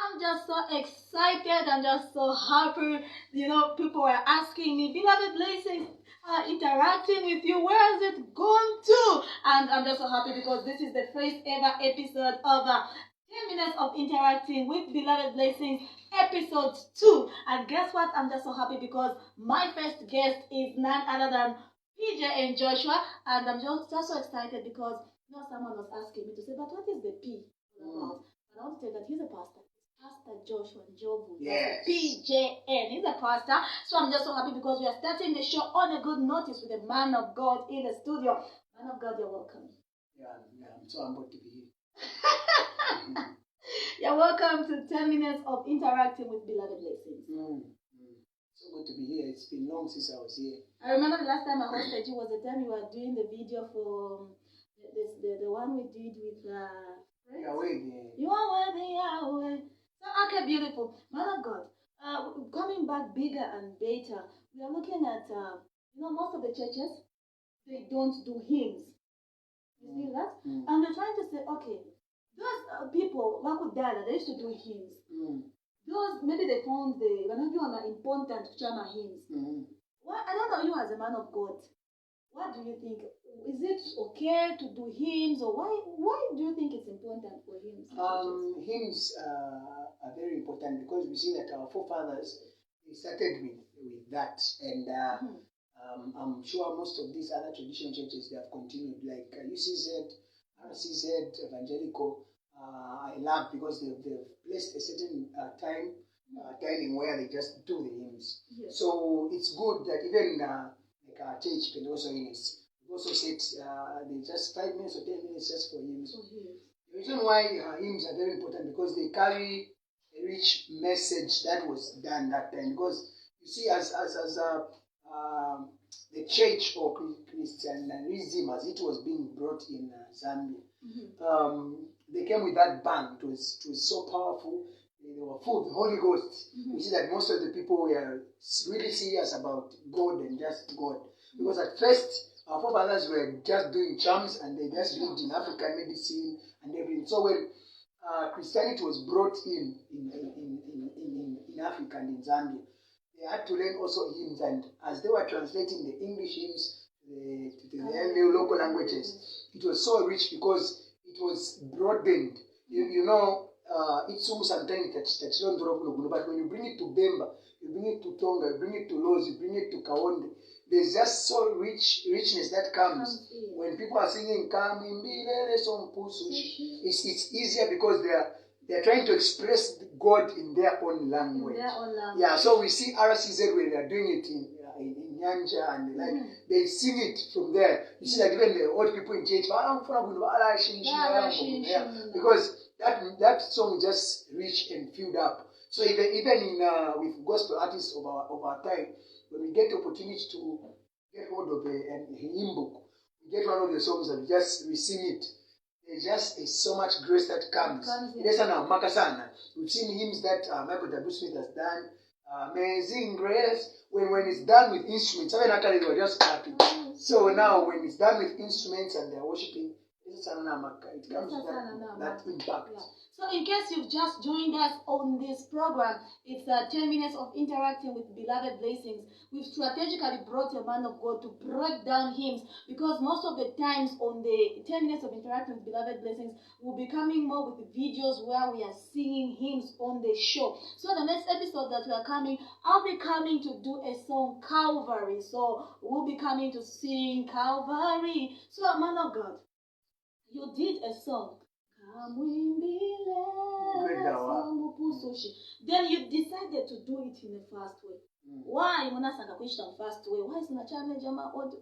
I'm just so excited. I'm just so happy. You know, people were asking me, beloved blessings, interacting with you. Where has it gone to? And I'm just so happy because this is the first ever episode of 10 minutes of interacting with beloved blessings, episode 2. And guess what? I'm just so happy because my first guest is none other than Pjn Joshua. And I'm just so excited because someone was asking me to say, but what is the P about? And I want to tell you that he's a pastor. Pastor Joshua Njovu. Yes. PJN. He's a pastor. So I'm just so happy because we are starting the show on a good notice with a man of God in the studio. Man of God, you're welcome. Yeah, I'm so humbled to be here. You're welcome to 10 minutes of interacting with beloved blessings. So good to be here. It's been long since I was here. I remember the last time I hosted you was the time you were doing the video for the one we did with Yahweh. You are worthy, Yahweh. So, okay, beautiful. Man of God, coming back bigger and better, we are looking at, most of the churches, they don't do hymns. You see that? And we're trying to say, okay, those people, Makudala, they used to do hymns. Those, maybe they found the important Chama hymns. Well, I don't know, you as a man of God, what do you think? Is it okay to do hymns, or why do you think it's important for hymns? Hymns are very important because we see that our forefathers, they started with that, and I'm sure most of these other traditional churches, they have continued, like UCZ, RCZ, Evangelical. I love because they've placed a certain timing where they just do the hymns. Yes. So it's good that even like our church, Pentecostalists, we also said they just 5 minutes or 10 minutes just for hymns. The reason why hymns are very important because they carry a rich message that was done that time. Because you see, as the church or Christianism, as it was being brought in Zambia, they came with that bang. It was so powerful. They were full of the Holy Ghost. You see that most of the people were really serious about God and just God. Because at first, our forefathers were just doing charms and they just lived in African medicine and everything. So when Christianity was brought in Africa and in Zambia, they had to learn also hymns. And as they were translating the English hymns to the local languages, it was so rich because it was broadened. You know, it's almost sometimes that you don't drop, but when you bring it to Bemba, you bring it to Tonga, you bring it to Lozi, you bring it to Kaonde, there's just so richness that comes when people are singing it's easier because they're trying to express God in their own language. Yeah, so we see RCZ when they're doing it in Nyanja and they sing it from there. You see that even the old people in church, because that song just reached and filled up. So even in with gospel artists of our time, when we get the opportunity to get hold of a hymn book, we get one of the songs and we sing it. There's just so much grace that comes. We've seen hymns that Michael W. Smith has done. Amazing grace. When it's done with instruments, they were just clapping. So now when it's done with instruments and they're worshiping, it comes with that impact. Yeah. So in case you've just joined us on this program, it's 10 minutes of interacting with beloved blessings. We've strategically brought a man of God to break down hymns because most of the times on the 10 minutes of interacting with beloved blessings, we'll be coming more with the videos where we are singing hymns on the show. So the next episode that we are coming, I'll be coming to do a song, Calvary. So we'll be coming to sing Calvary. So man of God, you did a song. Then you decided to do it in a fast way. Why? Fast way. Why is not challenge? What was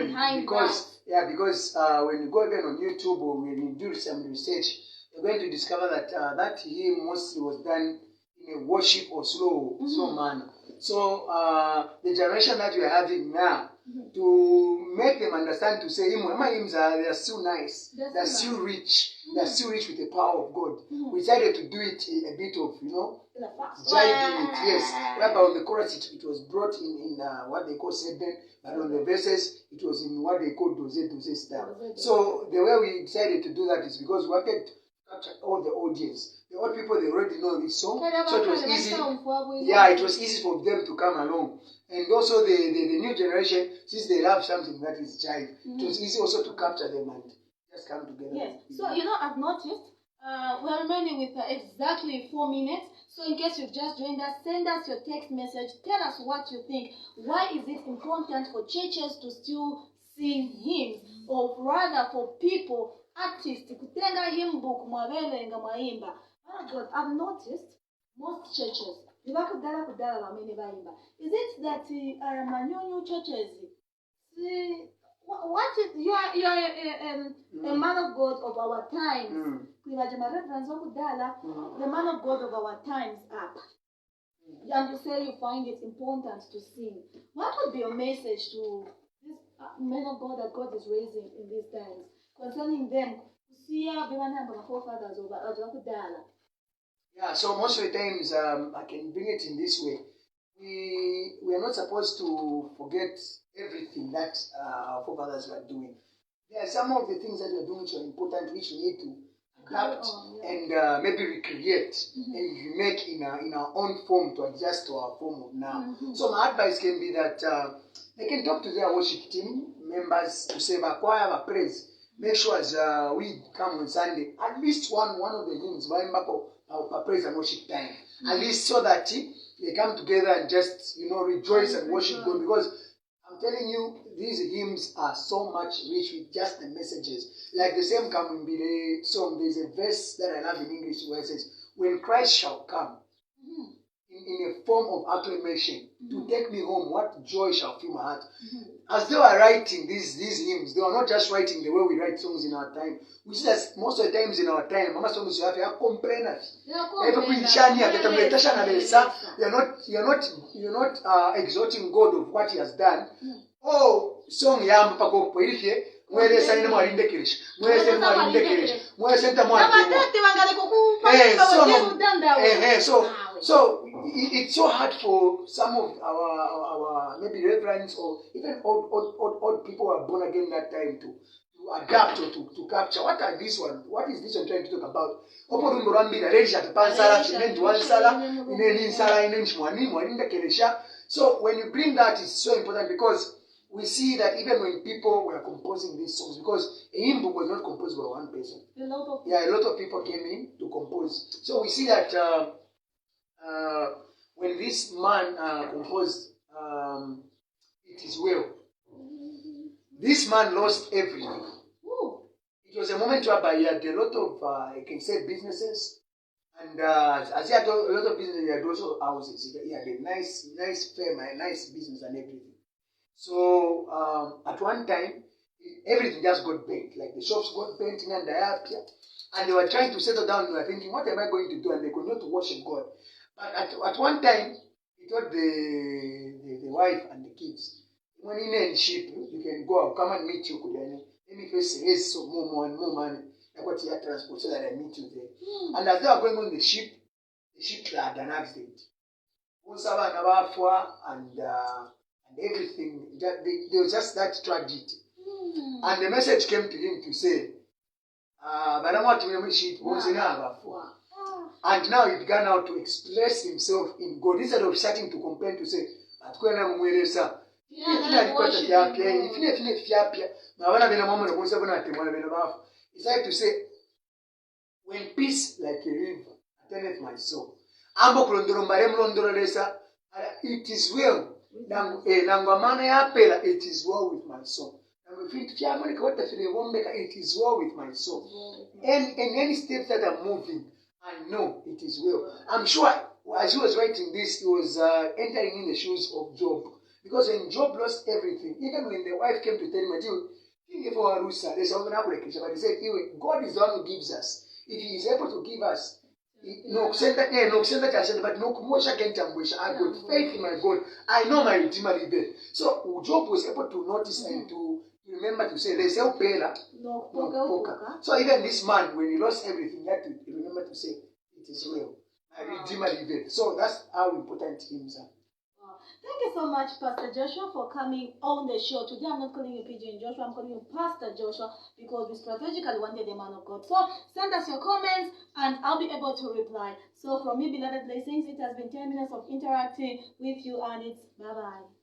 behind that? Because when you go again on YouTube or when you do some research, you're going to discover that that hymn mostly was done in a worship or slow manner. So the generation that we are having now, to make them understand, to say, my hymns they're still nice, they're still rich, they're still rich with the power of God. We decided to do it a bit of, jiving it, yes. Whereby on the chorus it was brought in what they call sedden, but on the verses it was in what they call doze style. So the way we decided to do that is because we wanted to capture all the audience. The old people, they already know this song, so it was easy. Yeah, It was easy for them to come along. And also the new generation, since they love something that is jive, it was easy also to capture them and just come together. Yes. So, I've noticed we're remaining with exactly 4 minutes. So in case you've just joined us, send us your text message. Tell us what you think. Why is it important for churches to still sing hymns, or rather for people, artists, kutenga hymn book mwabelenga mwaimba? But I've noticed most churches, is it that manyonyo churches? What is you are a man of God of our times. The man of God of our times up. And you say you find it important to sing. What would be your message to this men of God that God is raising in these times concerning them? Yeah, so most of the times I can bring it in this way. We are not supposed to forget everything that our forefathers were doing. There are some of the things that we are doing which are important, which we need to adapt and maybe recreate and remake in our own form to adjust to our form of now. So my advice can be that they can talk to their worship team members to say, choir, praise. Make sure as we come on Sunday, at least one of the hymns, praise and worship time. At least so that they come together and just, rejoice and worship God. Because I'm telling you, these hymns are so much rich with just the messages. Like the same Kamumbile song, there's a verse that I love in English where it says, when Christ shall come in a form of acclamation to take me home, what joy shall fill my heart. As they were writing these hymns, they were not just writing the way we write songs in our time. We see that most of the times in our time, mama songs you have complainers. You're not exalting God of what He has done. Oh, song yam pako poirifye. Mwelesa ine mwalindekeresha. Mwelesa ine mwalindekeresha. Mwelesa ine mwalindekeresha. So it's so hard for some of our maybe reverends or even old people who are born again that time to adapt or to capture. What are this one? What is this one trying to talk about? So when you bring that, it's so important because we see that even when people were composing these songs, because a hymn book was not composed by one person. A lot of people came in to compose. So we see that when this man composed It Is Well, this man lost everything. It was a moment whereby he had a lot of, I can say, businesses. And as he had a lot of business, he had also houses. He had a nice firm, a nice business and everything. So at one time, everything just got bent. Like the shops got bent in and and they were trying to settle down. They were thinking, what am I going to do? And they could not worship God. But at one time, he told the wife and the kids, when you need sheep, you can go. I'll come and meet you. Let me first raise some more money. I got your transport so that I meet you there. And as they were going on the ship had an accident. And everything. There was just that tragedy. And the message came to him to say, and now he began now to express himself in God. Instead of starting to complain to say, it's like to say, when peace like a river attendeth my soul, it is well. It is well with my soul. It is well with my soul. And any steps that I'm moving, I know it is well. I'm sure as he was writing this, he was entering in the shoes of Job. Because when Job lost everything, even when the wife came to tell him, but he said, God is the one who gives us. If he is able to give us, I got faith in my God. I know my Redeemer is there. So Job was able to notice and to remember to say, so even this man, when he lost everything, he had to remember to say, it is well. My Redeemer is there. So that's how important hymns are. Thank you so much, Pastor Joshua, for coming on the show. Today I'm not calling you Pjn Joshua, I'm calling you Pastor Joshua because we strategically wanted a man of God. So send us your comments and I'll be able to reply. So from me, beloved blessings, it has been 10 minutes of interacting with you and it's bye-bye.